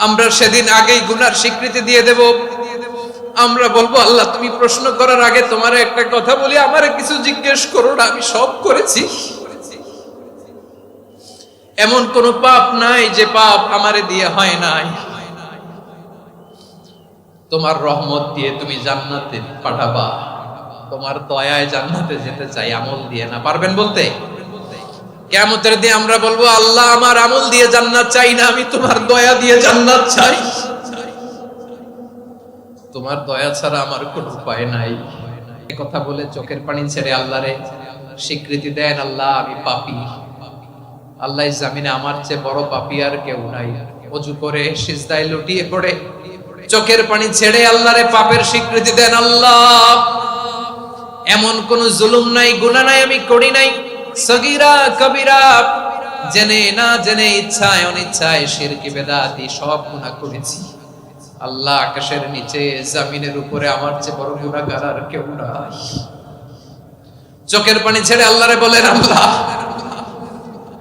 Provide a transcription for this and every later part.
আমরা সেদিন আগেই গুনার স্বীকৃতি দিয়ে দেব। আমরা বলবো, আল্লাহ তুমি প্রশ্ন করার আগে তোমার একটা কথা বলি, আমারে কিছু জিজ্ঞেস করো না, আমি সব করেছি। এমন কোন পাপ নাই যে পাপ আমারে দিয়ে হয় নাই। তোমার রহমত দিয়ে তুমি জান্নাতে পাঠাবা, তোমার দয়ায় জান্নাতে যেতে চাই, আমল দিয়ে না। পারবেন বলতে? কিয়ামতের দিন আমরা বলবো, আল্লাহ আমার আমল দিয়ে জান্নাত চাই না, আমি তোমার দয়া দিয়ে জান্নাত চাই। তোমার দয়া ছাড়া আমার কোনো উপায় নাই। এই কথা বলে চোখের পানি ছেড়ে আল্লাহরে স্বীকৃতি দেন, আল্লাহ আমি পাপী। আল্লাহ জামিনে আমার চেয়ে বড় পাপী আর কেউ নাই। ওযু করে সিজদায় লুটিয়ে পড়ে চোখের পানি ছেড়ে আল্লাহরে পাপের স্বীকৃতি দেন, আল্লাহ এমন কোন জুলুম নাই, গুনাহ নাই আমি করি নাই, সগীরা কবিরা, জেনে না জেনে, ইচ্ছায় অনিচ্ছায়, শিরকি বেদাতি সব গুনাহ করেছি। আল্লাহ আকাশের নিচে জমিনের উপরে আমার চেয়ে বড় গুনাহগার আর কেউ নাই। চোখের পানি ছেড়ে আল্লাহরে বলেন, আল্লাহ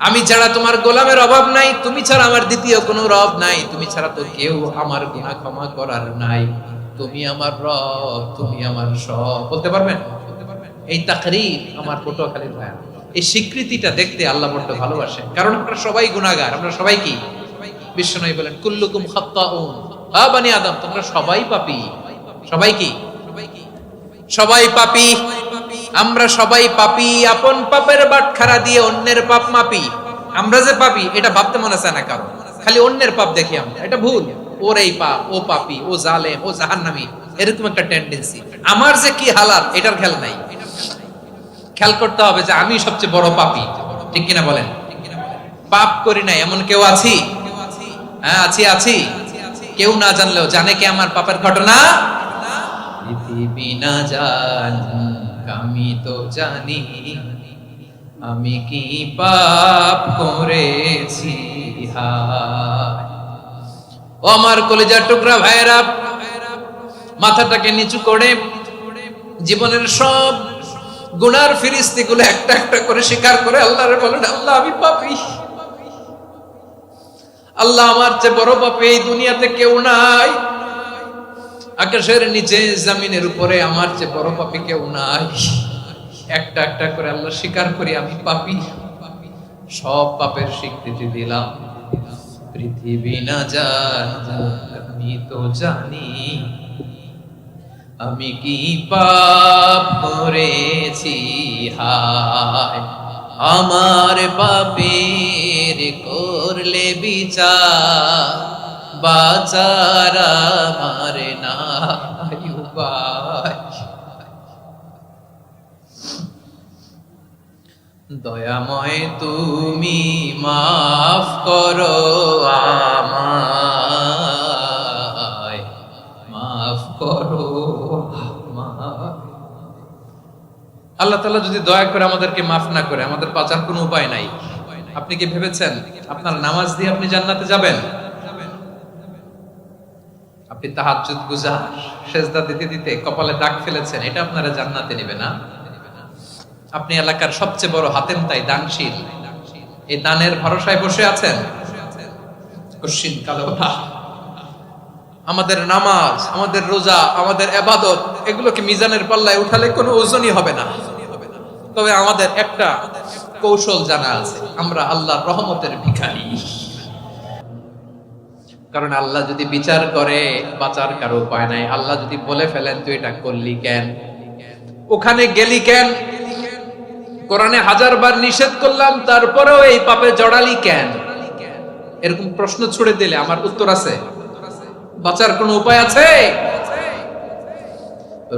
আমি ছাড়া তোমার গোলামের অভাব নাই, তুমি ছাড়া আমার দ্বিতীয় কোনো রব নাই, তুমি ছাড়া তো কেউ আমার গুনাহ ক্ষমা করার নাই, তুমি আমার রব, তুমি আমার সব। বলতে পারবেন? এই তাকরীর আমার পটুয়াখালীর ভাই, এই স্বীকৃতিটা দেখতে আল্লাহ বড় ভালোবাসেন, কারণ আমরা সবাই গুনাহগার। আমরা সবাই কি? বিশ্বনবী বলেন, কুল্লুকুম খাত্তাউন, আ বনি আদম তোমরা সবাই পাপী। সবাই কি? সবাই পাপী। আমরা সবাই পাপী। আপন পাপের বাটখারা দিয়ে অন্যের পাপ মাপি। আমরা যে পাপী এটা ভাবতে মনে চায় না কারণ, খালি অন্যের পাপ দেখি আমরা, এটা ভুল। ওর এই পাপ, ও পাপী, ও জালেম, ও জাহান্নামী, এরকম একটা টেন্ডেন্সি। আমার যে কি হালাত এটার খেয়াল নাই। খেয়াল করতে হবে যে আমি সবচেয়ে বড় পাপী, ঠিক কিনা বলেন? পাপ করি নাই এমন কেউ আছি? হ্যাঁ আছি, আছি। কেউ না জানলেও জানে কে আমার পাপের ঘটনা? পৃথিবী না জান আমি তো জানি, আমি কি পাপ করেছি। ও আমার কলিজার টুকরা ভাইয়েরা, মাথাটাকে নিচু করে জীবনের সব গুনার ফিরিস্তিগুলো একটা একটা করে স্বীকার করে আল্লাহরে বলেন, আল্লাহ আমি পাপী। আল্লাহ আমার চেয়ে বড় পাপী এই দুনিয়াতে কেউ নাই। আকাশের নিচে জমিনের উপরে আমার চেয়ে বড় পাপী কেউ নাই। একটা একটা করে আল্লাহ স্বীকার করি আমি পাপী। সব পাপের স্বীকৃতি দিলাম। পৃথিবী না জানো আমি তো জানি, আমি কি পাপ করেছি। হায় আমার পাপের করলে বিচার, বাঁচার আমার নাই উপায়। দয়াময় তুমি মাফ করো আমায়, মাফ করো আমায়। আল্লাহ তাআলা যদি দয়া করে আমাদেরকে মাফ না করে, আমাদের বাঁচার কোনো উপায় নাই। আপনি কি ভেবেছেন আপনার নামাজ দিয়ে আপনি জান্নাতে যাবেন? আপনি তাহাজ্জুদ গুজার, সেজদা দিতে দিতে কপালে দাগ ফেলেছেন, এটা আপনারা জান্নাতে নেবে না। আপনি এলাকার সবচেয়ে বড় হাতেম তাই দানশীল, এই দানের ভরসায় বসে আছেন, কশিন কালো না। আমাদের নামাজ, আমাদের রোজা, আমাদের ইবাদত, এগুলোকে মিজানের পাল্লায় উঠালে কোনো ওজনই হবে না। তবে আমাদের একটা কৌশল জানা আছে, আমরা আল্লাহর রহমতের ভিখারি। কারণ আল্লাহ যদি বিচার করে বাঁচার কারো উপায় নাই। আল্লাহ যদি বলে ফেলেন তুই এটা করলি কেন, ওখানে গেলি কেন, কোরআনে 1000 বার নিষেধ করলাম তারপরেও এই পাপে জড়ালি কেন, এরকম প্রশ্ন ছুড়ে দিলে আমার উত্তর আছে? বাঁচার কোনো উপায় আছে?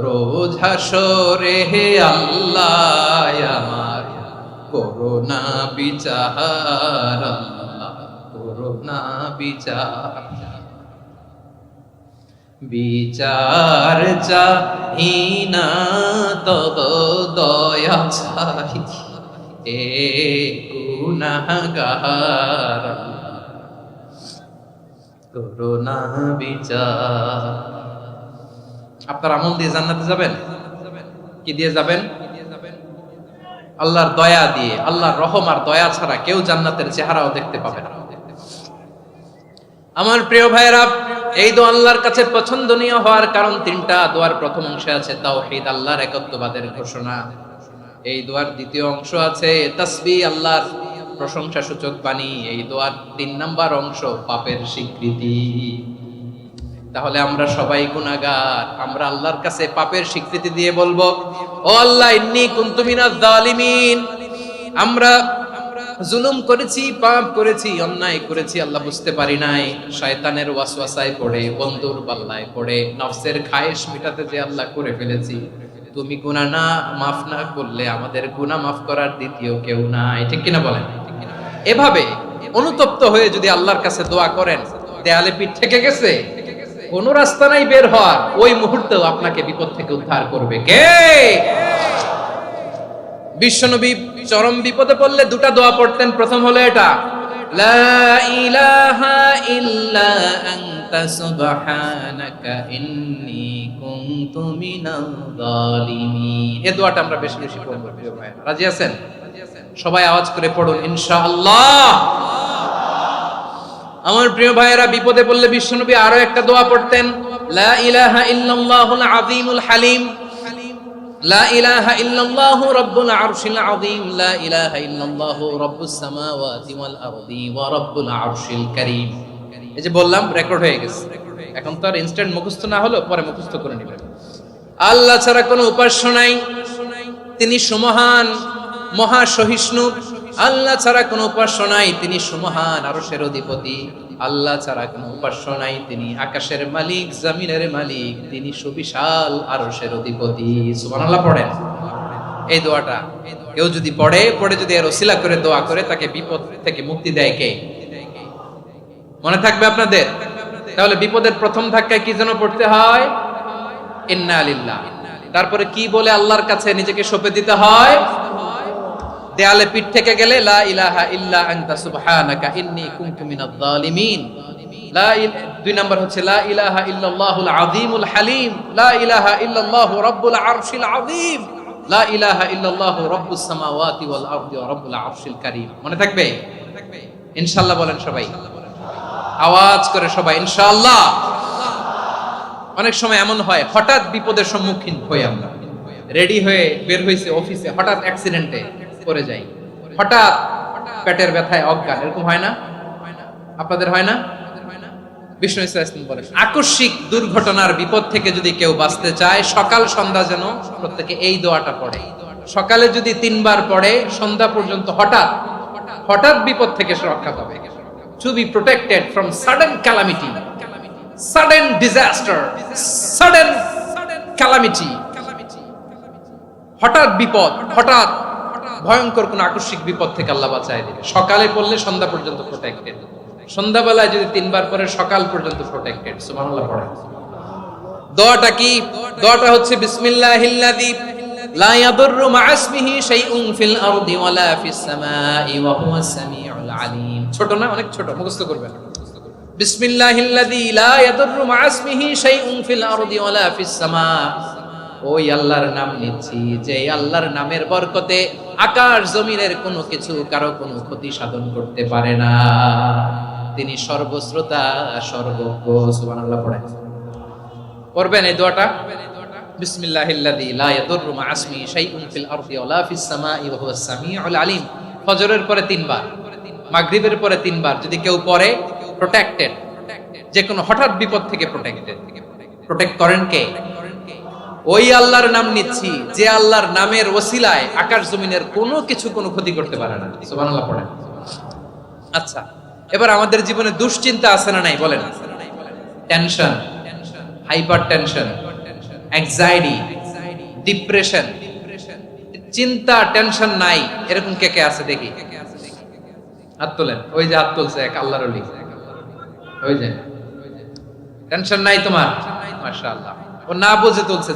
রোজ হাসরে হে আল্লাহ আমার করোনা বিচার, আল্লাহ করোনা বিচার। বিচার চাহি না তব দয়া চাহি, এ গুনাহগার করোনা বিচার। আপনার আমল দিয়ে জান্নাতে যাবেন? কি দিয়ে যাবেন? আল্লাহর দয়া দিয়ে। আল্লাহর রহম আর দয়া ছাড়া কেউ জান্নাতের চেহারাও দেখতে পাবে না। আমার প্রিয় ভাইরা, এই দোয়া আল্লাহর কাছে পছন্দনীয় হওয়ার কারণ তিনটা। দোয়ার প্রথম অংশে আছে তাওহীদ, আল্লাহর একত্ববাদের ঘোষণা। এই দোয়ার দ্বিতীয় অংশ আছে তাসবিহ, আল্লাহর প্রশংসা সূচক বাণী। এই দোয়ার 3 নাম্বার অংশ পাপের স্বীকৃতি। তাহলে আমরা সবাই গুনাহগার, আমরা আল্লাহর কাছে পাপের স্বীকৃতি দিয়ে বলবো, ও আল্লাহ, ইন্নী কুনতু মিনাজ জালিমিন। আমরা জুলুম করেছি, পাপ করেছি, অন্যায় করেছি, আল্লাহ বুঝতে পারি নাই। শয়তানের ওয়াসওয়াসায় পড়ে, বন্ধুর পাল্লায় পড়ে, নফসের খায়েশ মিটাতে যে আল্লাহ করে ফেলেছি। তুমি গুনাহ না মাফ না করলে আমাদের গুনাহ মাফ করার দ্বিতীয় কেউ নাই। ঠিক কিনা বলেন? এভাবে অনুতপ্ত হয়ে যদি আল্লাহর কাছে দোয়া করেন, দেয়ালে পিঠ থেকে গেছে, কোনো রাস্তা নাই বের হওয়ার, ওই মুহূর্তেও আপনাকে বিপদ থেকে উদ্ধার করবে কে? বিশ্বনবী চরম বিপদে পড়লে দুটা দোয়া পড়তেন। প্রথম হলো এটা, লা ইলাহা ইল্লা আনতা সুবহানাকা ইন্নী কুনতু মিনাল জালিমিন। এই দোয়াটা আমরা বেশি বেশি পড়ব প্রিয় ভাই। রাজি আছেন? সবাই আওয়াজ করে পড়ুন ইনশাআল্লাহ। আমার প্রিয় ভাইয়েরা, বিপদে পড়লে বিশ্বনবী আরো একটা দোয়া পড়তেন, লা ইলাহা ইল্লাল্লাহুল আযীমুল হালিম, লা ইলাহা ইল্লাল্লাহু রাব্বুল আরশিল আযীম, লা ইলাহা ইল্লাল্লাহু রাব্বুস সামাওয়াতি ওয়াল আরদি ওয়া রাব্বুল আরশিল কারীম। এই যে বললাম, রেকর্ড হয়ে গেছে। এখন তো আর ইনস্ট্যান্ট মুখস্থ না হলো, পরে মুখস্থ করে নেবেন। আল্লাহ ছাড়া কোনো উপাস্য নাই, তিনি সুমহান, মহা সহিষ্ণু। আল্লাহ ছাড়া কোনো উপাস্য নাই, তিনি সুমহান, আরশের অধিপতি। আল্লাহ ছাড়া কোনো উপাস্য নাই, তিনি আকাশের মালিক, জমিনের মালিক, তিনি সুবিশাল আরশের অধিপতি। সুবহানাল্লাহ পড়েন। এই দোয়াটা কেউ যদি পড়ে যদি এর ওসিলা করে দোয়া করে, তাকে বিপদ থেকে মুক্তি দেয় কে? মনে থাকবে আপনাদের? তাহলে বিপদের প্রথম ধাক্কায় কি যেন পড়তে হয়? ইন্না লিল্লাহ। তারপরে কি বলে আল্লাহর কাছে নিজেকে সঁপে দিতে হয়? দেয়ালে পিঠ থেকে গেলে, লা ইলাহা ইল্লা আনতা সুবহানাকা ইন্নী কুনতু মিনাজ জালিমিন। 2 নাম্বার হচ্ছে লা ইলাহা ইল্লাল্লাহুল আযীমুল হালিম, লা ইলাহা ইল্লাল্লাহু রাব্বুল আরশিল আযীম, লা ইলাহা ইল্লাল্লাহু রাব্বুস সামাওয়াতি ওয়াল আরদি ওয়া রাব্বুল আরশিল কারীম। মনে থাকবে? ইনশাআল্লাহ বলেন সবাই, আওয়াজ করে সবাই ইনশাআল্লাহ। অনেক সময় এমন হয়, হঠাৎ বিপদের সম্মুখীন হই আমরা, রেডি হয়ে বের হইছে অফিসে, হঠাৎ অ্যাক্সিডেন্টে পড়ে যাই, হঠাৎ পেটের ব্যথায় অজ্ঞান। এরকম হয় না? আপনাদের হয় না? বিষ্ণু ইসলাম বলেন, আকস্মিক দুর্ঘটনার বিপদ থেকে যদি কেউ বাঁচতে চায়, সকাল সন্ধ্যা যেন প্রত্যেকে এই দোয়াটা পড়ে। সকালে যদি 3 বার পড়ে, সন্ধ্যা পর্যন্ত হঠাৎ বিপদ থেকে রক্ষা পাবে। To be protected from sudden calamity, sudden disaster, sudden calamity, হঠাৎ বিপদ, হঠাৎ ভয়ঙ্কর কোন আকস্মিক বিপদ থেকে আল্লাহ বাঁচায় দিবে। সকালে পড়লে সন্ধ্যা পর্যন্ত প্রোটেক্টেড, সন্ধ্যাবেলায় যদি 3 বার পরে সকাল পর্যন্ত প্রোটেক্টেড। সুবহানাল্লাহ পড়েন। দোয়াটা কি? দোয়াটা হচ্ছে বিসমিল্লাহিল্লাযী লা ইয়াদুররু মা ইসমিহি শাইউন ফিল আরদি ওয়ালা ফিস সামাই ওয়া হুয়াস সামিউল আলীম। ছোট না? অনেক ছোট, মুখস্থ করবেন। বিসমিল্লাহিল্লাযী লা ইয়াদুররু মা ইসমিহি শাইউন ফিল আরদি ওয়ালা ফিস সামা। ওই আল্লাহর নাম নিচ্ছি, যে আল্লাহর নামের বরকতে আকাশ জমিনের কোনো কিছু কারো কোনো ক্ষতি সাধন করতে পারে না। তিনি সর্বশ্রোতা, সর্বজ্ঞ। সুবহানাল্লাহ পড়েন। পড়বেন এই দোয়াটা, বিসমিল্লাহিল্লাযী লা ইয়াদুররু মা ইসমিহি শাইউন ফিল আরদি ওয়ালা ফিস সামাই ওয়া হুয়াস সামিউল আলীম। ফজরের পরে 3 বার, মাগরিবের পরে 3 বার যদি কেউ পড়ে, প্রোটেক্টেড, যে কোনো হঠাৎ বিপদ থেকে প্রোটেক্টেড। প্রোটেক্ট করেন কে? ওই আল্লাহর নাম নিচ্ছি, যে আল্লাহর নামের ওসিলায় আকাশ জমিনের কোনো কিছু কোনো ক্ষতি করতে পারে না। সুবহানাল্লাহ পড়েন। আচ্ছা, এবার আমাদের জীবনে দুশ্চিন্তা আছে না নাই বলেন? Tension, hyper tension, anxiety, depression, চিন্তা, টেনশন নাই, এরকম কে কে আছে দেখি? হাত তোলেন। ওই যে হাত তুলছে এক আল্লাহর ওলি, ওই যে টেনশন নাই তোমার, মাশাআল্লাহ। ও না বুঝে তুলছে,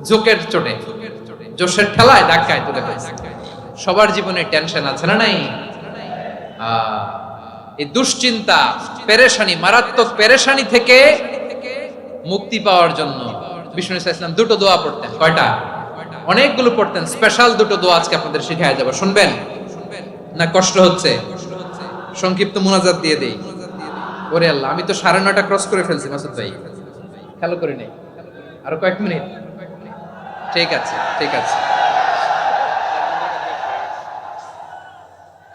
জোকের চোটে, জোশের ঠেলায় ধাক্কায় তুলে ফেলছে। সবার জীবনে টেনশন আছে না নাই? এই দুশ্চিন্তা, পেরেশানি, মারাত্মক পেরেশানি থেকে মুক্তি পাওয়ার জন্য বিষ্ণু ইসলাম 2টো দোয়া পড়তেন। কয়টা? অনেকগুলো পড়তেন। স্পেশাল 2টো দোয়া আজকে আপনাদের শিখায় যাব, শুনবেন না? কষ্ট হচ্ছে? সংক্ষিপ্ত মুনাজাত দিয়ে দেই। ওরে আল্লাহ, আমি তো 9:30 ক্রস করে ফেলছি মাসুদ ভাই, খেয়াল করি নাই। আরো কয়েক মিনিট, ঠিক আছে ঠিক আছে।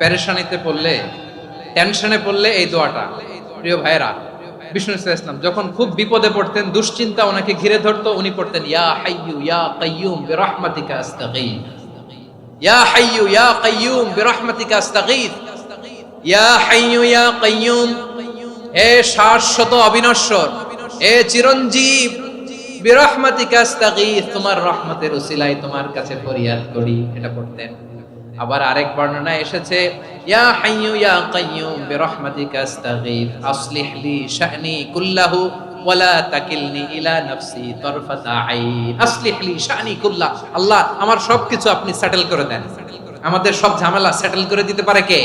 পেরেশানিতে পড়লে, টেনশনে পড়লে এই দোয়াটা, প্রিয় ভাইরা, বিষ্ণু ইসলাম যখন খুব বিপদে পড়তেন, দুশ্চিন্তা ওনাকে ঘিরে ধরতো, উনি পড়তেন ইয়া হাইয়ু ইয়া কাইয়ুম বিরহমাতিকা আস্তাগীথ, ইয়া হাইয়ু ইয়া কাইয়ুম বিরহমাতিকা আস্তাগীথ, ইয়া হাইয়ু ইয়া কাইয়ুম, হে শাশ্বত অবিনশ্বর, হে চিরঞ্জীব, বিরহমাতিকা আস্তাগীথ, তোমার রহমতের উসিলায় তোমার কাছে ফরিয়াদ করি, এটা পড়তেন। আবার আরেক বর্ণনায় এসেছে ইয়া হাইয়ু ইয়া কাইয়ুম বিরহমাতিকা আস্তাগীথ আসলিহ লি শা'নি কুল্লাহু ওয়ালা তাকিলনি ইলা নাফসি তারফাতা আইন, আসলিহ লি শা'নি কুল্লাহ, আল্লাহ আমার সবকিছু আপনি সেটেল করে দেন, আমাদের সব ঝামেলা সেটেল করে দিতে পারে কে?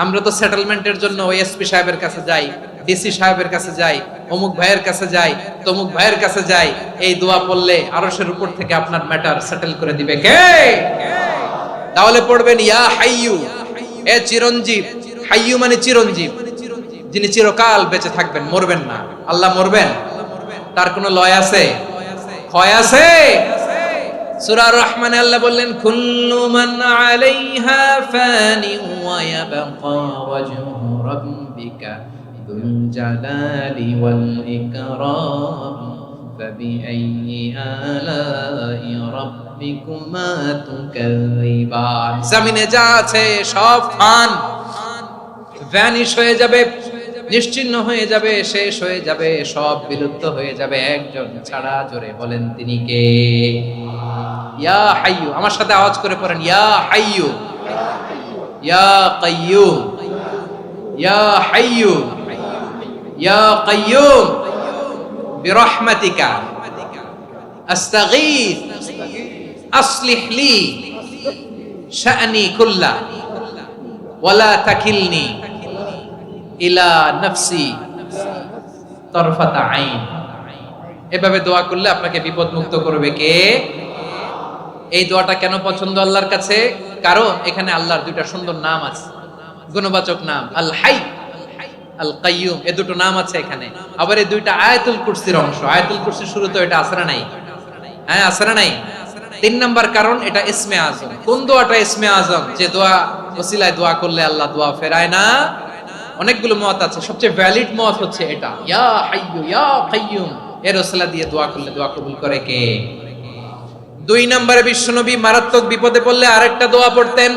আমরা তো সেটেলমেন্টের জন্য ওএসপি সাহেবের কাছে যাই, ডিসি সাহেবের কাছে যাই, অমুক ভাইয়ের কাছে যাই, তমুক ভাইয়ের কাছে যাই, এই দোয়া পড়লে আরশের উপর থেকে আপনার ম্যাটার সেটেল করে দিবে কে? তাহলে পড়বেন ইয়া হাইয়ু, এ চিরঞ্জীব, হাইয়ু মানে চিরঞ্জীব, যিনি চিরকাল বেঁচে থাকবেন, মরবেন না। আল্লাহ মরবেন? তার কোনো লয় আছে? ক্ষয় আছে? সূরা রহমানে আল্লাহ বললেন কুল্লু মান আলাইহা ফানি ওয়া ইয়াবকা ওয়াজহু রাব্বিকা যুল জালালি ওয়াল ইকরাম ফাবিআইয়ি আলাই রাব্বিকুমা তুকাযিবান। জমিনে যা আছে সব ফান, ভ্যানিশ হয়ে যাবে, নিশ্চিহ্ন হয়ে যাবে, শেষ হয়ে যাবে, সব বিলুপ্ত হয়ে যাবে, একজন ছাড়া। জোরে বলেন তিনি কে? ইয়া হাইয়ু, আমার সাথে আওয়াজ করে পড়েন ইয়া হাইয়ু ইয়া কাইয়ুম ইয়া হাইয়ু ইয়া কাইয়ুম বিরহমাতিকা আস্তাগীথ আসলিহ লি শা'নি কুল্লা ওয়ালা তাকিলনি ইলা নাফসি তারফাতা আইন। এভাবে দোয়া করলে আপনাকে বিপদ মুক্ত করবে কে? এই দোয়াটা কেন পছন্দ আল্লাহর কাছে? কারণ এখানে আল্লাহর দুইটা সুন্দর নাম আছে, গুণবাচক নাম, আল হাই, আল কাইয়ুম, এই দুটো নাম আছে এখানে। আবার এই দুইটা আয়াতুল কুরসির অংশ। আয়াতুল কুরসির শুরুতে এটা আছে না নাই? হ্যাঁ, আছে না নাই? 3 নাম্বার কারণ এটা ইসমে আজম। কোন দোয়াটা ইসমে আজম? যে দোয়া ওসিলায় দোয়া করলে আল্লাহ দোয়া ফেরায় না। অনেকগুলো মত আছে, সবচেয়ে ভ্যালিড মত হচ্ছে এটা, ইয়া হাইয়ু ইয়া কাইয়ুম, এর ওসিলা দিয়ে দোয়া করলে দোয়া কবুল করে কে? 2 নম্বরে বিশ্বনবী মারাত্মক বিপদে পড়লে আরেকটা দোয়া পড়তেন,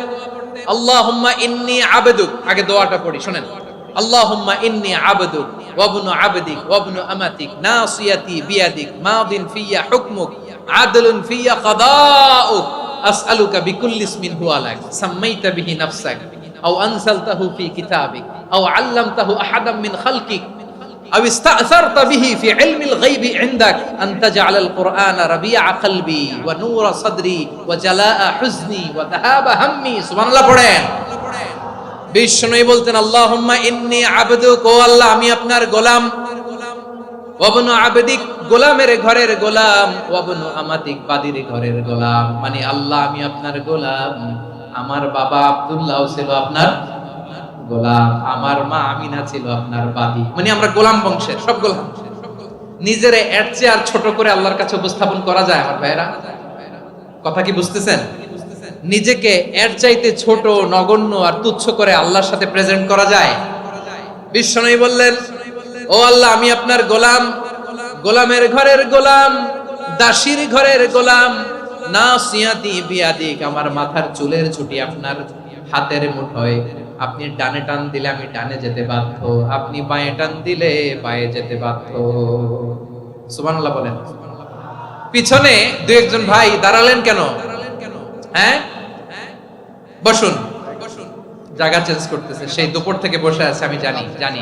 আল্লাহুম্মা ইন্নী আবদুক। আগে দোয়াটা পড়ি, শুনেন। আল্লাহুম্মা ইন্নী আবদুক ওয়া ইবনু আবদিক ওয়া ইবনু আমাতিক নাসিয়াতি বিয়াদিক মাদিন ফিয়া হুকমুক আদলুন ফিয়া কাদাউক আসআলুকা বিকুল্লি ইসমিন হুয়া লাক সাম্মাইতা বিহি নাফসাক আও আনসালতাহু ফি কিতাবিক আও আল্লামতাহু আহাদাম মিন খালকিক أو استأثرت به في علم الغيب عندك أن تجعل القرآن ربيع قلبي ونور صدري وجلاء حزني وذهاب همي। سبحان الله পড়েন। বিষ্ণুই বলতেন আল্লাহুম্মা ইন্নী আবদুক, ও আল্লাহ আমি আপনার গোলাম, ওয়াবনু আবদিক, গোলামের ঘরের গোলাম, ওয়াবনু আমাতিক, বাদীর ঘরের গোলাম। মানে আল্লাহ আমি আপনার গোলাম, আমার বাবা আব্দুল্লাহ ছিল আপনার গোলাম, আমার মা আমিনা ছিল আপনার বাদী। মানে আমরা গোলাম বংশের, সব গোলাম। নিজের এর চেয়ে আর ছোট করে আল্লাহর কাছে উপস্থাপন করা যায় আমার ভাইরা? কথা কি বুঝতেছেন? নিজেকে এর চাইতে ছোট, নগণ্য আর তুচ্ছ করে আল্লাহর সাথে প্রেজেন্ট করা যায়? বিশ্বনবী বললেন ও আল্লাহ আমি আপনার গোলাম, গোলামের ঘরের গোলাম, দাসীর ঘরের গোলাম, নাসিয়াতি বিয়াদিক, আমার মাথার চুলের ছুটি আপনার হাতের মুঠোয়, আপনি ডানে টান দিলে আমি ডানে যেতে বাধ্য, আপনি বাঁয়ে টান দিলে বাঁয়ে যেতে বাধ্য। সুবহানাল্লাহ বলেন। পিছনে 2-1 ভাই দাঁড়ালেন কেন? হ্যাঁ, বসুন। জায়গা চেঞ্জ করতেছে, সেই দুপুর থেকে বসে আছে, আমি জানি জানি।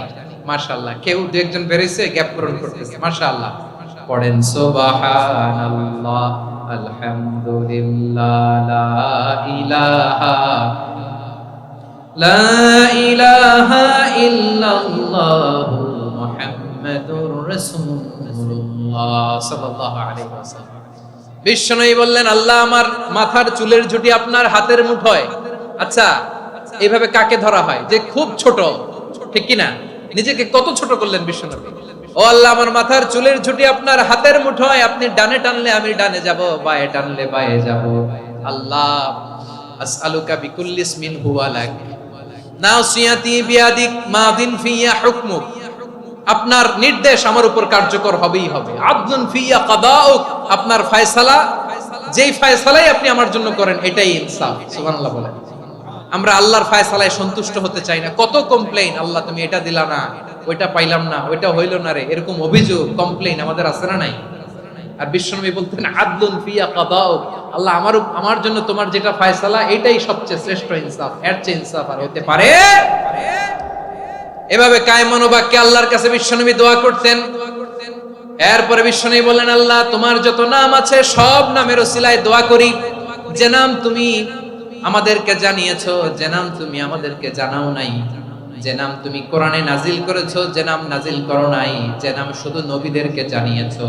মাশাআল্লাহ, কেউ 2-1 বেরিয়েছে, গ্যাপ পূরণ করতেছে। মাশাআল্লাহ। পড়েন সুবহানাল্লাহ আলহামদুলিল্লাহ লা ইলাহা লা ইলাহা ইল্লাল্লাহু মুহাম্মাদুর রাসূলুল্লাহ সাল্লাল্লাহু আলাইহি ওয়াসাল্লাম। বিশ্বনবী বললেন আল্লাহ আমার মাথার চুলের ঝুঁটি আপনার হাতের মুঠোয়। আচ্ছা, এইভাবে কাকে ধরা হয়? যে খুব ছোট, ঠিক কি না? নিজেকে কত ছোট করলেন বিশ্বনবী। ও আল্লাহ, আমার মাথার চুলের ঝুঁটি আপনার হাতের মুঠোয়, আপনি ডানে টানলে আমি ডানে যাব, বায়ে টানলে বায়ে যাব। আল্লাহ, আসআলুকা বিকুল্লি ইসমিন হুয়া লাক নাসিয়াতি বিয়াদিক মাদিন ফিয়া হুকমুক, আপনার নির্দেশ আমার উপর কার্যকর হবেই হবে। আদলুন ফিয়া কাদাউক, আপনার ফয়সালা, যেই ফয়সালাই আপনি আমার জন্য করেন এটাই ইনসাফ। সুবহানাল্লাহ বলেন। আমরা আল্লাহর ফয়সালায় সন্তুষ্ট হতে চাই না। কত কমপ্লেইন, আল্লাহ তুমি এটা দিলা না, ওইটা পাইলাম না, ওইটা হইল না রে, এরকম অভিযোগ কমপ্লেইন আমাদের আছে না নাই? আর বিশ্বনবী বলতেন আদলুন ফিয়া কাদাউক, আল্লাহ আমার জন্য তোমার যেটা ফয়সালা এটাই সবচেয়ে শ্রেষ্ঠ ইনসাফ, এর চেয়ে ইনসাফ আর হতে পারে। এভাবে কায়মান বাক্যে আল্লাহর কাছে বিশ্বনবী দোয়া করতেন। এরপরে বিশ্বনবী বললেন, আল্লাহ তোমার যত নাম আছে সব নামের ওসিলায় দোয়া করি, যে নাম তুমি আমাদেরকে জানিয়েছো, যে নাম তুমি আমাদেরকে জানাও নাই, যে নাম তুমি কোরআনে নাজিল করেছো, যে নাম নাজিল করো নাই, যে নাম শুধু নবীদেরকে জানিয়েছো।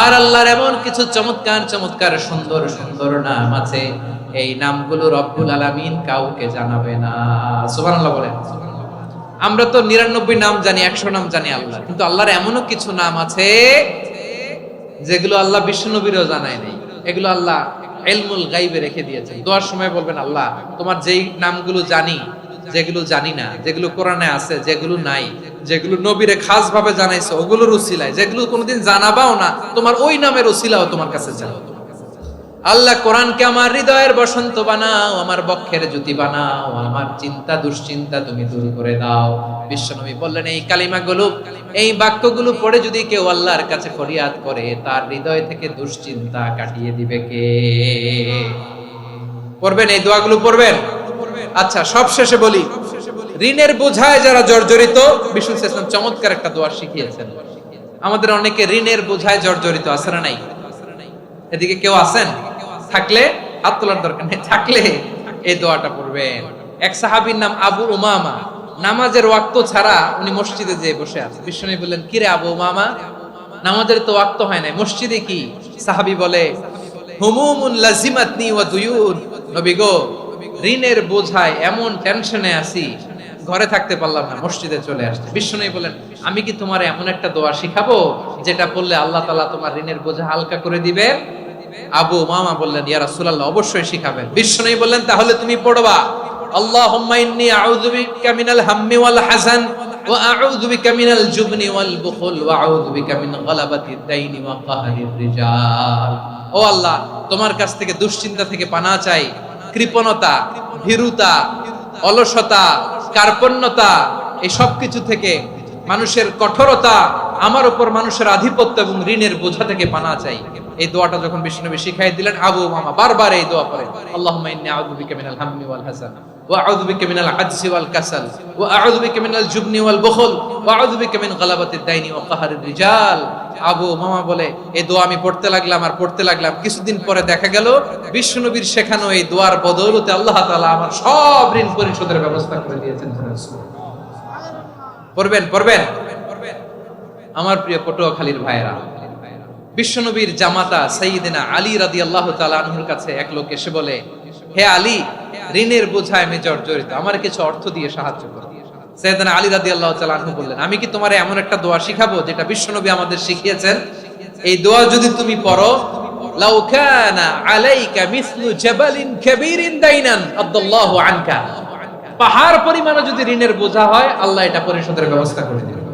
আর আল্লাহর এমন কিছু চমৎকার চমৎকার সুন্দর সুন্দর নাম আছে, এই নামগুলো রব্বুল আলামিন কাউকে জানাবে না। সুবহানাল্লাহ বলেন। আমরা তো 99 নাম জানি, 100 নাম জানি আল্লাহ, কিন্তু আল্লাহর এমনও কিছু নাম আছে যেগুলো আল্লাহ বিশ্বনবীরও জানায় নাই। এগুলো আল্লাহ ইলমুল গায়বে রেখে দিয়েছেন। দোয়ার সময় বলবেন, আল্লাহ তোমার যেই নামগুলো জানি, যেগুলো জানি না, যেগুলো কোরআনে আছে, যেগুলো নাই, যেগুলো নবীরে খাস ভাবে জানাইছো ওগুলোর উসিলায়, যেগুলো কোনোদিন জানাবাও না তোমার ওই নামের উসিলাও তোমার কাছে চাও। আল্লাহ কোরআনকে আমার হৃদয়ের বসন্ত বানাও, আমার বক্ষের জ্যোতি বানাও, আমার চিন্তা দুশ্চিন্তা তুমি দূর করে দাও। বিশ্বনবী বললেন, এই কালিমাগুলো, এই বাক্যগুলো পড়ে যদি কেউ আল্লাহর কাছে ফরিয়াদ করে, তার হৃদয় থেকে দুশ্চিন্তা কাটিয়ে দিবে কে? পড়বেন, এই দোয়াগুলো পড়বেন। আচ্ছা, সব শেষে বলি, ঋণের বোঝায় যারা জর্জরিত, বিষ্ণু ইসলাম চমৎকার একটা দোয়া শিখিয়েছেন। আমাদের অনেকে ঋণের বোঝায় জর্জরিত, আছে না নাই? এদিকে কেউ আছেন? থাকলে হাত তোলার দরকার নেই, থাকলে এই দোয়াটা পড়বেন। এক সাহাবীর নাম আবু উমামা, নামাজের ওয়াক্ত ছাড়া উনি মসজিদে যেয়ে বসে আছে। বিশ্বনবী বললেন, কি রে আবু উমামা, নামাজের তো ওয়াক্ত হয় নাই, মসজিদে কি? সাহাবী বলে, হুমুমুন লাজিমাতনি ওয়া দুয়ুন, নবী গো, ঋণের বোঝায় এমন টেনশনে আছি, ঘরে থাকতে পারলাম না, মসজিদে চলে আসছে। বিশ্বনবী বলেন, আমি কি তোমার এমন একটা দোয়া শিখাবো যেটা পড়লে আল্লাহ তাআলা তোমার ঋণের বোঝা হালকা করে দিবে? আবু উমামা বললেন, ইয়া রাসূলুল্লাহ, অবশ্যই শিখাবেন। বিশ্বনবী বললেন, তাহলে তুমি পড়বা, আল্লাহুম্মা ইন্নী আউযু বিকা মিনাল হাম্মি ওয়াল হাযান ওয়া আউযু বিকা মিনাল জুবনি ওয়াল বুখল ওয়া আউযু বিকা মিন গালাবাতিদ দাইনি ওয়া কাহরির রিজাল। ও আল্লাহ, তোমার কাছ থেকে দুশ্চিন্তা থেকে পানাহ চাই, কৃপণতা, ভীরুতা, অলসতা, কার্পণ্যতা, এই সব কিছু থেকে, মানুষের কঠোরতা, আমার উপর মানুষের আধিপত্য এবং ঋণের বোঝা থেকে পানাহ চাই। এই দোয়াটা যখন বিশ্বনবী শিখাই দিলেন, আবু উমামা বারবার এই দোয়া পড়েন, আল্লাহুম্মা ইন্নী আউযু বিকা মিনাল হাম্মি ওয়াল হাযান ওয়া আউযু বিকা মিনাল আজজি ওয়াল কাসাল ওয়া আউযু বিকা মিনাল জুবনি ওয়াল বুখল ওয়া আউযু বিকা মিন গালাবাতিদ দাইনি ওয়া কাহরির রিজাল। আবু উমামা বলে, এই দোয়া আমি পড়তে লাগলাম আর পড়তে লাগলাম, কিছুদিন পরে দেখা গেল বিশ্বনবীর শেখানো এই দোয়ার বদৌলতে আল্লাহ তাআলা আমার সব ঋণ পরিশোধের ব্যবস্থা করে দিয়েছেন। পড়বেন, পড়বেন। আমার প্রিয় পটুয়াখালীর ভাইয়েরা, বিশ্বনবীর জামাতা সাইয়্যিদিনা আলী রাদিয়াল্লাহু তাআলা আনহুর কাছে এক লোক এসে বলে, হে আলী, ঋণের বোঝায় আমি জর্জরিত, আমার কিছু অর্থ দিয়ে সাহায্য করো। সাইয়্যিদিনা আলী রাদিয়াল্লাহু তাআলা আনহু বললেন, আমি কি তোমারে এমন একটা দোয়া শিখাবো যেটা বিশ্বনবী আমাদের শিখিয়েছেন? এই দোয়া যদি তুমি পড়ো, লাউ কানা আলাইকা মিসলু জাবালিন কাবীরিন দাইনান আদাল্লাহু আনকা, পাহাড় পরিমাণে যদি ঋণের বোঝা হয়, আল্লাহ এটা পরিশোধের ব্যবস্থা করে দিবেন।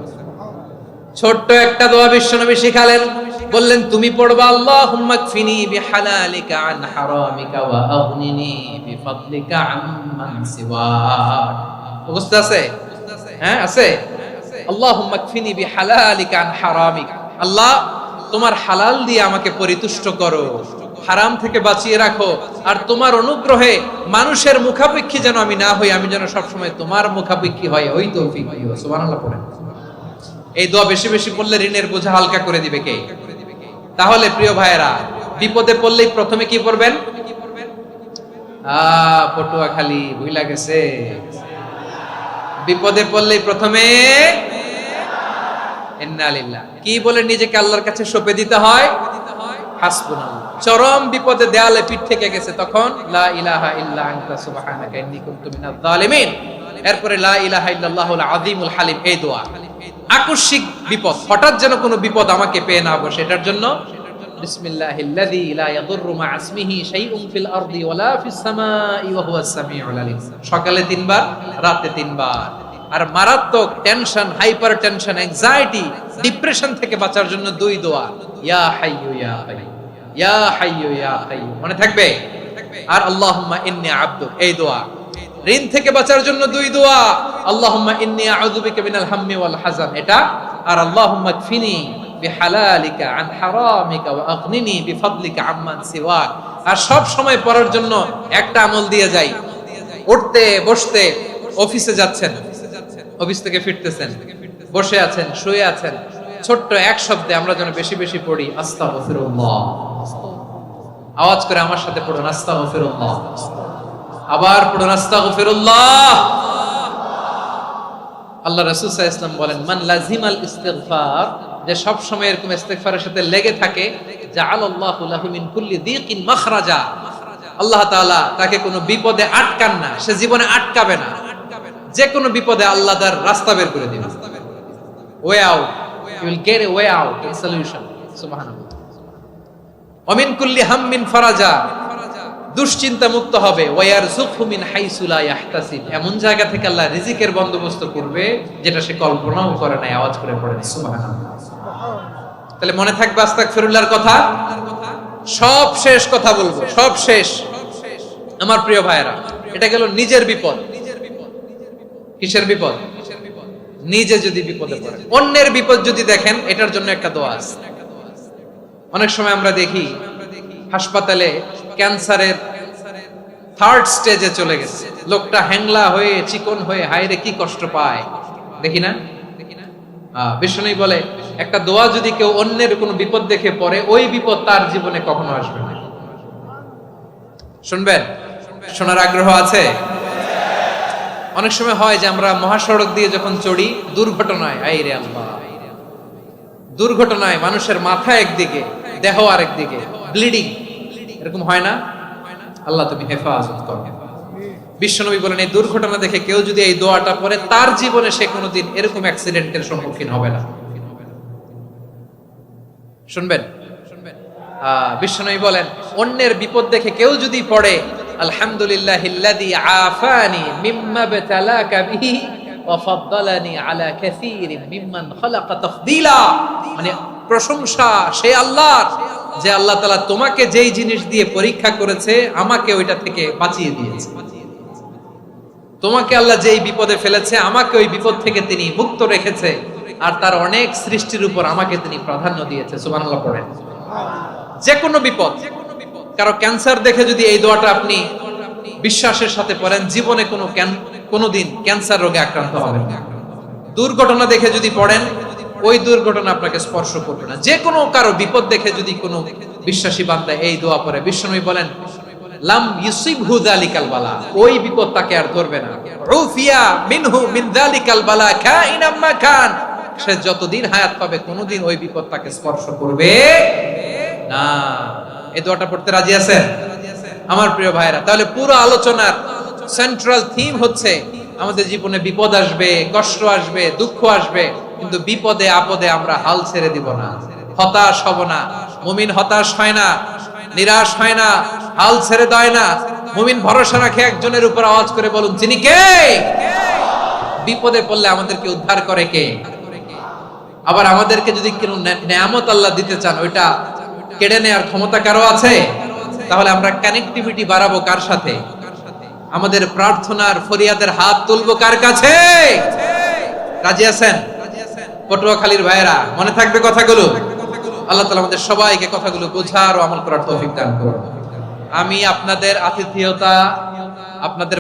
ছোট্ট একটা দোয়া বিশ্বনবী শিখালেন, বললেন, তুমি পড়বা, আল্লাহুম্মা কফিনি বিহালালিকা আন হারামিকা ওয়া আগনিনি বিফাদলিকা আম্মান সিওয়াক। বুঝতে আছে? হ্যাঁ, আছে। আল্লাহুম্মা কফিনি বিহালালিকা আন হারামিক, আল্লাহ তোমার হালাল দিয়ে আমাকে পরিতুষ্ট করো, হারাম থেকে বাঁচিয়ে রাখো, আর তোমার অনুগ্রহে মানুষের মুখাপেক্ষী যেন আমি না হই, আমি যেন সবসময় তোমার মুখাপেক্ষী হয়, ওই তৌফিক দিও। সুবহানাল্লাহ পড়েন। এই দোয়া বেশি বেশি পড়লে ঋণের বোঝা হালকা করে দিবে কে? তাহলে প্রিয় ভাইয়েরা, বিপদে পড়লেই প্রথমে কি পড়বেন? পটুয়াখালী ভুইলা গেছে, বিপদে পড়লেই প্রথমে ইন্না লিল্লাহ কি বলে নিজেকে আল্লাহর কাছে সঁপে দিতে হয়, হাসবুনাল্লাহ। চরম বিপদে দেয়ালে পিঠ থেকে গেছে, তখন লা ইলাহা ইল্লা আনতা সুবহানাকা ইন্নী কুনতু মিনাজ জালিমিন, এরপরে লা ইলাহা ইল্লাল্লাহুল আযীমুল হালিম, এই দোয়া। আকস্মিক বিপদ, হঠাৎ যেন কোনো বিপদ আমাকে পেয়ে না বসে, এটার জন্য বিসমিল্লাহিল্লাযী লা ইয়াদুররু মা ইসমিহি শাইউন ফিল আরদি ওয়ালা ফিস সামাই ওয়া হুয়াস সামিউল আলীম। সকালে 3 বার, রাতে 3 বার। আর মারাত্মক tension, hyper tension, anxiety, depression থেকে বাঁচার জন্য 2 দোয়া, ইয়া হাইয়্যু ইয়া কাইয়্যুম, ইয়া হাইয়্যু ইয়া কাইয়্যুম, মনে থাকবে। আর আল্লাহুম্মা ইন্নী আবদুক, এই দোয়া। ঋণ থেকে বাঁচার জন্য 2 দোয়া, আল্লাহুম্মা ইন্নী আউযু বিকা মিনাল হাম্মি ওয়াল হাযান, এটা। আর আল্লাহুম্মা কফিনি বিহালালিকা আন হারামিকা ওয়া আগনিনি বিফাদলিকা আম্মান সিওয়াক। আর সব সময় পড়ার জন্য একটা আমল দিয়ে যাই, উঠতে বসতে, অফিসে যাচ্ছেন, অফিস থেকে ফিরতেছেন, বসে আছেন, শুয়ে আছেন, ছোট্ট এক শব্দে আমরা যেন বেশি বেশি পড়ি আস্তাগফিরুল্লাহ। আওয়াজ করে আমার সাথে পড়ুন আস্তাগফিরুল্লাহ, আবার পড়ুন আস্তাগফিরুল্লাহ। আল্লাহ রাসূল সাল্লাল্লাহু আলাইহি ওয়াসাল্লাম বলেন, মান লাজিমাল ইস্তিগফার, যে সব সময় এরকম ইস্তিগফারের সাথে লেগে থাকে, জাআলাল্লাহু লাহু মিন কুল্লি যিকিন মাখরাজা, আল্লাহ তাআলা তাকে কোনো বিপদে আটকান না, সে জীবনে আটকাবে না। যে কোনো বিপদে আল্লাহ তার রাস্তা বের করে দিবেন, way out, you will get a way out, a solution. সুবহানাল্লাহ। ওয়া মিন কুল্লি হাম্মিন ফারাজা, দুশ্চিন্তা মুক্ত হবে। ওয়া ইয়ারযুকহু মিন হাইসু লা ইয়াহতাসিব, এমন জায়গা থেকে আল্লাহ রিজিকের বন্দোবস্ত করবে যেটা সে কল্পনাও করে নাই। আওয়াজ করে পড়েন সুবহানাল্লাহ। তাহলে মনে থাকবে আস্তাগফিরুল্লাহর কথা। সব শেষ কথা বলবো, সব শেষ আমার প্রিয় ভাইয়েরা। এটা গেল নিজের বিপদ। কিসের বিপদ? নিজে যদি বিপদে পড়ে। অন্যের বিপদ যদি দেখেন, এটার জন্য একটা দোয়া আছে। অনেক সময় আমরা দেখি হাসপাতালে ক্যান্সারের 3rd স্টেজে চলে গেছে, লোকটা হ্যাংলা হয়ে, চিকন হয়ে, হায়রে কি কষ্ট পায়, দেখি না? বিষ্ণুই বলে, একটা দোয়া যদি কেউ অন্যের কোনো বিপদ দেখে পড়ে, ওই বিপদ তার জীবনে কখনো আসবে না। শুনবেন? শোনার আগ্রহ আছে? অনেক সময় হয় যে আমরা মহাসড়ক দিয়ে যখন চড়ি, দুর্ঘটনায়, আইরে আল্লাহ, দুর্ঘটনায় মানুষের মাথা একদিকে, দেহ আরেকদিকে, ব্লিডিং, এরকম হয় না? আল্লাহ তুমি হেফাজত করো। বিশ্বনবী বলেন, এই দুর্ঘটনা দেখে কেউ যদি এই দোয়াটা পড়ে, তার জীবনে সে কোনোদিন এরকম অ্যাক্সিডেন্টের সম্মুখীন হবে না। শুনবেন? বিশ্বনবী বলেন, অন্যের বিপদ দেখে কেউ যদি পড়ে, আলহামদুলিল্লাহিল্লাযী আফানি মিম্মা বতালাকা বিহি ওয়া ফাদ্দালানি আলা কাসীরিন মিম্মান খালাকা তাফদীলা, মানে প্রশংসা সে আল্লাহর, যে আল্লাহ তাআলা তোমাকে যেই জিনিস দিয়ে পরীক্ষা করেছে, আমাকে ওইটা থেকে বাঁচিয়ে দিয়েছে। তোমাকে আল্লাহ যেই বিপদে ফেলেছে, আমাকে ওই বিপদ থেকে তিনি মুক্ত রেখেছে, আর তার অনেক সৃষ্টির উপর আমাকে তিনি প্রাধান্য দিয়েছে। সুবহানাল্লাহ পড়েন। যে কোনো বিপদ, কারো ক্যান্সার দেখে যদি এই দোয়াটা আপনি বিশ্বাসের সাথে পড়েন, জীবনে কোনোদিন ক্যান্সার রোগে আক্রান্ত হবেন না। দুর্ঘটনা দেখে যদি পড়েন, ওই দুর্ঘটনা আপনাকে স্পর্শ করবে না। যে কোনো কারো বিপদ দেখে যদি কোনো বিশ্বাসী বান্দা এই দোয়া পড়ে, বিশ্বনবী বলেন, লাম ইউসিবহু যালিকাল বালা, ওই বিপদ তাকে আর ধরবে না। উফিয়া মিনহু মিন যালিকাল বালা কাইনাম মা কান, সে যতদিন হায়াত পাবে কোনোদিন ওই বিপদ তাকে স্পর্শ করবে না। এই দোয়াটা পড়তে রাজি আছেন আমার প্রিয় ভাইরা? তাহলে পুরো আলোচনার সেন্ট্রাল থিম হচ্ছে, আমাদের জীবনে বিপদ আসবে, কষ্ট আসবে, দুঃখ আসবে, কিন্তু বিপদে আপদে আমরা হাল ছেড়ে দিব না, হতাশ হব না। মুমিন হতাশ হয় না, নিরাশ হয় না, হাল ছেড়ে দেয় না। মুমিন ভরসা রাখে একজনের উপর। আওয়াজ করে বলুন, যিনি কে? বিপদে পড়লে আমাদেরকে উদ্ধার করে কে? আবার আমাদেরকে যদি কোনো নেয়ামত আল্লাহ দিতে চান, ওইটা কেড়ে নেওয়ার ক্ষমতা কারো আছে? তাহলে আমরা কানেক্টিভিটি বাড়াবো কার সাথে? আমাদের প্রার্থনার ফরিয়াদের হাত তুলবো কার কাছে? রাজি আছেন? পটুয়াখালীর ভাইয়েরা, মনে থাকবে কথাগুলো। আল্লাহ তাআলা আমাদের সবাইকে কথাগুলো বোঝার ও আমল করার তৌফিক দান করুন। আমি আপনাদের আতিথেয়তা, আপনাদের